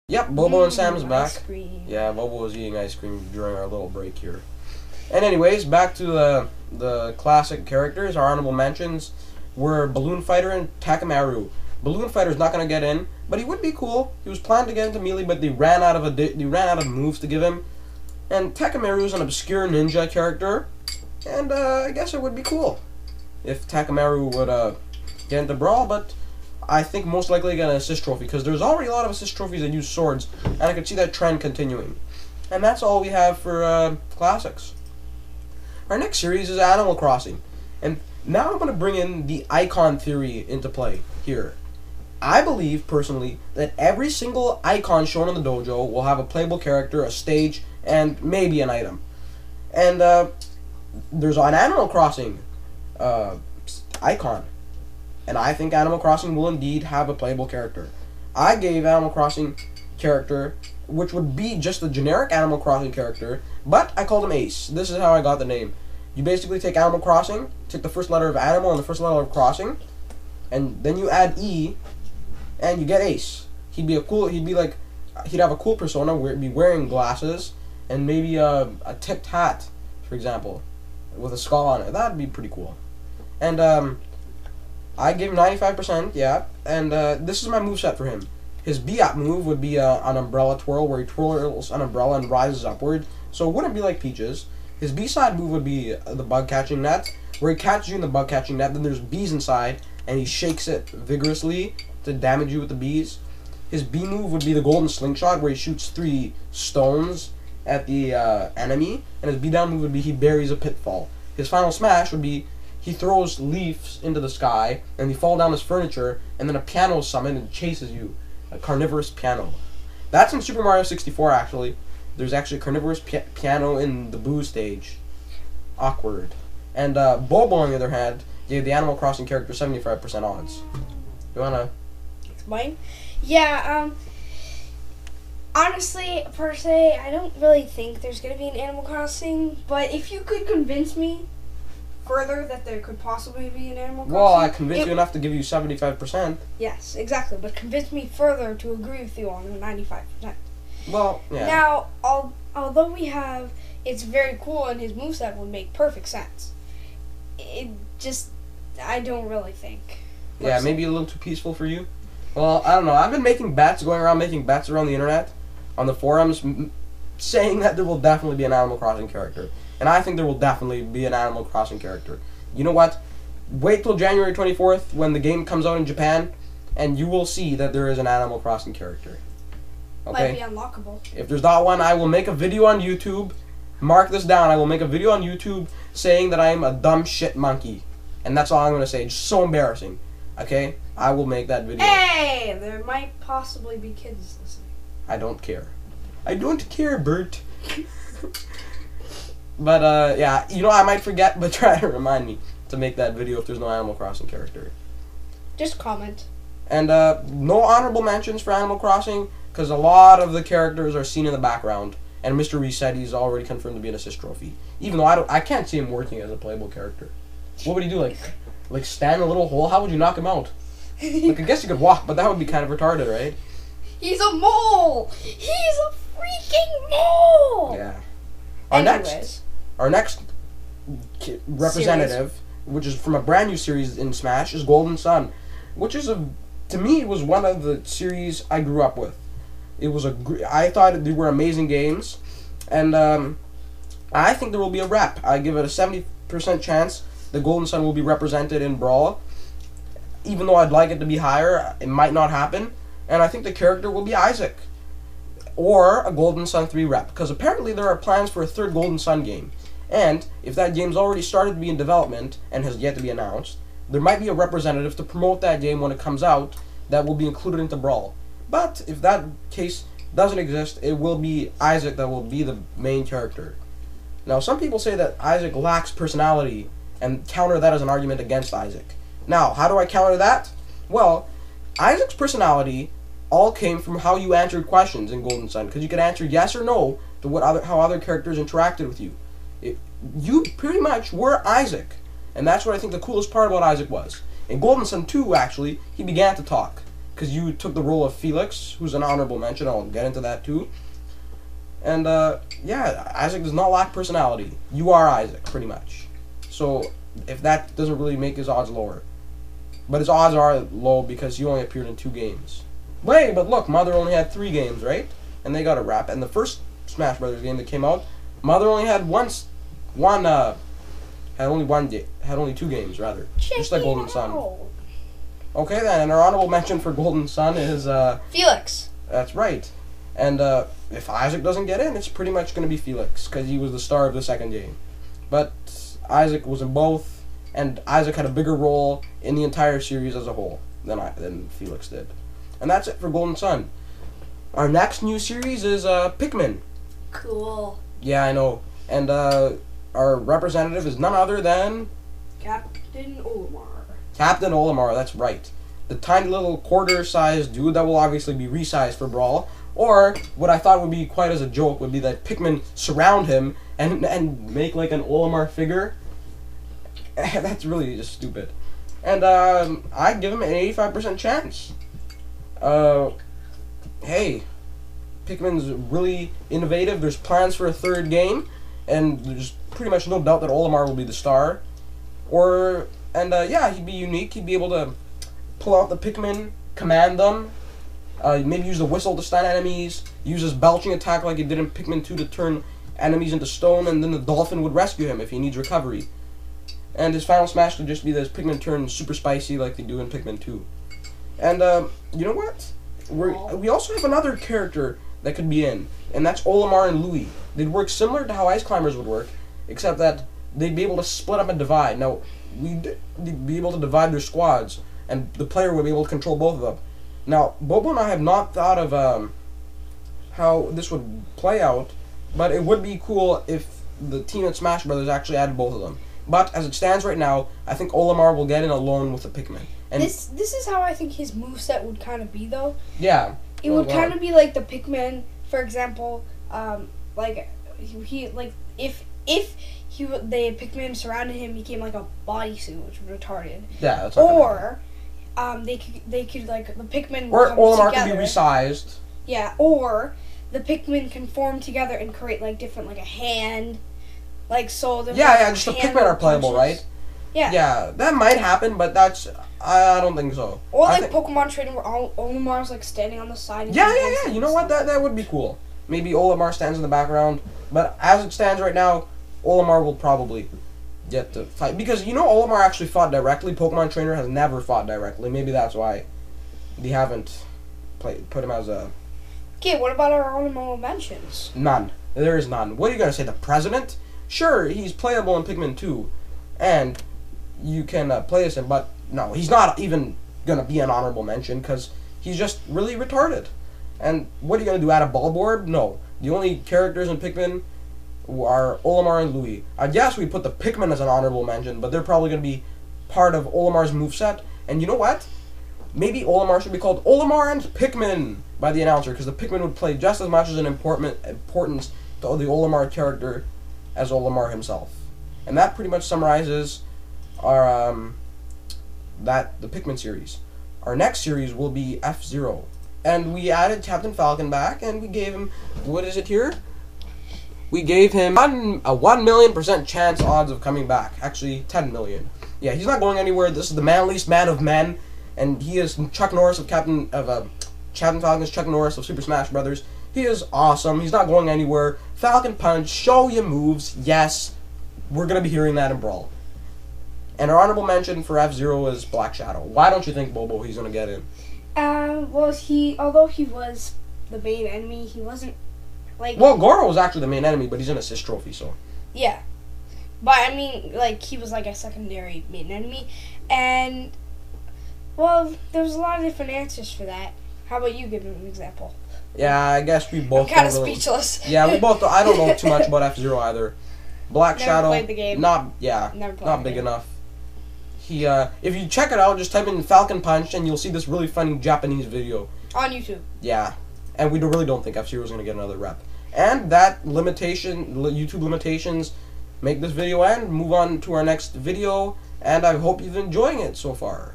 Yep, Bobo and Sam's Ice back. cream. Yeah, Bobo was eating ice cream during our little break here. And anyways, back to the classic characters. Our honorable mentions were Balloon Fighter and Takamaru. Balloon Fighter's not gonna get in, but he would be cool. He was planned to get into melee, but they ran out of moves to give him. And Takamaru is an obscure ninja character, and I guess it would be cool if Takamaru would get into Brawl, but I think most likely get an assist trophy, because there's already a lot of assist trophies that use swords, and I could see that trend continuing. And that's all we have for classics. Our next series is Animal Crossing, and now I'm going to bring in the icon theory into play here. I believe, personally, that every single icon shown in the dojo will have a playable character, a stage, and maybe an item. And there's an Animal Crossing icon. And I think Animal Crossing will indeed have a playable character. I gave Animal Crossing character, which would be just a generic Animal Crossing character, but I called him Ace. This is how I got the name. You basically take Animal Crossing, take the first letter of Animal and the first letter of Crossing, and then you add E, and you get Ace. He'd have a cool persona where he'd be wearing glasses, and maybe a tipped hat, for example, with a skull on it. That'd be pretty cool. And I gave him 95%, yeah, and this is my moveset for him. His B-Up move would be an umbrella twirl, where he twirls an umbrella and rises upward, so it wouldn't be like Peach's. His B-side move would be the bug-catching net, where he catches you in the bug-catching net, then there's bees inside, and he shakes it vigorously to damage you with the bees. His B move would be the golden slingshot, where he shoots 3 stones at the enemy, and his B-down move would be he buries a pitfall. His final smash would be he throws leaves into the sky, and they fall down his furniture, and then a piano is summoned and chases you. A carnivorous piano. That's in Super Mario 64, actually. There's actually a carnivorous piano in the Boo stage. Awkward. And Bobo, on the other hand, gave the Animal Crossing character 75% odds. You wanna Explain? Yeah, honestly, per se, I don't really think there's gonna be an Animal Crossing, but if you could convince me further that there could possibly be an Animal Crossing. Well, I convinced you enough to give you 75%. Yes, exactly, but convince me further to agree with you on the 95%. Well, yeah. Now, although we have, it's very cool and his moveset would make perfect sense. It just, I don't really think. Yeah, maybe a little too peaceful for you. Well, I don't know. I've been going around making bets around the internet, on the forums, saying that there will definitely be an Animal Crossing character. And I think there will definitely be an Animal Crossing character. You know what? Wait till January 24th when the game comes out in Japan, and you will see that there is an Animal Crossing character. Okay? Might be unlockable. If there's not one, I will make a video on YouTube. Mark this down. I will make a video on YouTube saying that I am a dumb shit monkey. And that's all I'm going to say. It's so embarrassing. Okay? I will make that video. Hey! There might possibly be kids listening. I don't care. I don't care, Bert. But, yeah, you know, I might forget, but try to remind me to make that video if there's no Animal Crossing character. Just comment. And, no honorable mentions for Animal Crossing, because a lot of the characters are seen in the background, and Mr. Reset, he's already confirmed to be an assist trophy. Even though I can't see him working as a playable character. What would he do, like stand in a little hole? How would you knock him out? Like, I guess you could walk, but that would be kind of retarded, right? He's a mole! He's a freaking mole! Yeah. Our next representative, which is from a brand new series in Smash, is Golden Sun, which is to me, it was one of the series I grew up with. It was I thought they were amazing games, and I think there will be a rep. I give it a 70% chance that Golden Sun will be represented in Brawl. Even though I'd like it to be higher, it might not happen, and I think the character will be Isaac, or a Golden Sun 3 rep, because apparently there are plans for a third Golden Sun game. And if that game's already started to be in development and has yet to be announced, there might be a representative to promote that game when it comes out that will be included into Brawl. But if that case doesn't exist, it will be Isaac that will be the main character. Now, some people say that Isaac lacks personality and counter that as an argument against Isaac. Now, how do I counter that? Well, Isaac's personality all came from how you answered questions in Golden Sun, because you could answer yes or no to how other characters interacted with you. You pretty much were Isaac, and that's what I think the coolest part about Isaac was. In Golden Sun 2, actually, he began to talk, because you took the role of Felix, who's an honorable mention. I'll get into that too. And yeah, Isaac does not lack personality. You are Isaac, pretty much. So if that doesn't really make his odds lower, but his odds are low because he only appeared in 2 games. Wait, but look, Mother only had 3 games, right? And they got a wrap. And the first Smash Brothers game that came out, Mother only had had only 2 games rather, just like Golden Sun. Okay then, and our honorable mention for Golden Sun is Felix. That's right. And if Isaac doesn't get in, it's pretty much going to be Felix because he was the star of the second game. But Isaac was in both, and Isaac had a bigger role in the entire series as a whole than Felix did. And that's it for Golden Sun. Our next new series is Pikmin. Cool. Yeah, I know. And our representative is none other than Captain Olimar. Captain Olimar, that's right. The tiny little quarter-sized dude that will obviously be resized for Brawl. Or, what I thought would be quite as a joke would be that Pikmin surround him and make like an Olimar figure. That's really just stupid. And I'd give him an 85% chance. Hey, Pikmin's really innovative. There's plans for a 3rd game, and there's pretty much no doubt that Olimar will be the star. Yeah, he'd be unique. He'd be able to pull out the Pikmin, command them, maybe use the whistle to stun enemies, use his belching attack like he did in Pikmin 2 to turn enemies into stone, and then the dolphin would rescue him if he needs recovery. And his final smash could just be this Pikmin turn super spicy like they do in Pikmin 2. And, you know what? We also have another character that could be in, and that's Olimar and Louie. They'd work similar to how Ice Climbers would work, except that they'd be able to split up and divide. Now, we'd be able to divide their squads, and the player would be able to control both of them. Now, Bobo and I have not thought of how this would play out, but it would be cool if the team at Smash Brothers actually added both of them. But as it stands right now, I think Olimar will get in alone with the Pikmin. And this is how I think his moveset would kind of be, though. Yeah. It would kind of be like the Pikmin, for example, like if the Pikmin surrounded him, became like a bodysuit, which was retarded. Yeah, that's or they could like the Pikmin or Olimar together. could be resized. Yeah, or the Pikmin can form together and create like different, like a hand, like so. Yeah, just the Pikmin are playable, punches. right? Yeah. Yeah, that might happen, but I don't think so. Or like Pokemon trading where Olimar's like standing on the side. And Yeah. You know what? That would be cool. Maybe Olimar stands in the background, but as it stands right now, Olimar will probably get to fight because you know Olimar actually fought directly. Pokemon Trainer has never fought directly. Maybe that's why they haven't put him as a. Okay, what about our honorable mentions? None. There is none. What are you gonna say? The president? Sure, he's playable in Pikmin 2, and you can play as him, but no, he's not even gonna be an honorable mention because he's just really retarded. And what are you gonna do? Add a ball board? No. The only characters in Pikmin are Olimar and Louie. I guess we put the Pikmin as an honorable mention, but they're probably gonna be part of Olimar's moveset. And you know what? Maybe Olimar should be called Olimar and Pikmin by the announcer, because the Pikmin would play just as much as an importance to the Olimar character as Olimar himself. And that pretty much summarizes our the Pikmin series. Our next series will be F-Zero. And we added Captain Falcon back, and we gave him, what is it here? We gave him a 1,000,000% chance odds of coming back. Actually, 10 million. Yeah, he's not going anywhere. This is the manliest man of men, and he is Chuck Norris of Captain Falcon's Chuck Norris of Super Smash Brothers. He is awesome. He's not going anywhere. Falcon Punch, show your moves. Yes, we're gonna be hearing that in Brawl. And our honorable mention for F-Zero is Black Shadow. Why don't you think, Bobo, he's gonna get in? Well, although he was the main enemy, he wasn't like. Well, Goro was actually the main enemy, but he's an assist trophy, so. Yeah, but I mean, like he was like a secondary main enemy, and well, there's a lot of different answers for that. How about you give him an example? Yeah, I guess we both. I'm kind of speechless. Yeah, we both. I don't know too much about F-Zero either. Black Never Shadow. played the game. Not big enough. He if you check it out, just type in Falcon Punch and you'll see this really funny Japanese video on YouTube. Yeah, and we really don't think F-Zero is gonna get another rep. And that YouTube limitations, make this video end. Move on to our next video, and I hope you've been enjoying it so far.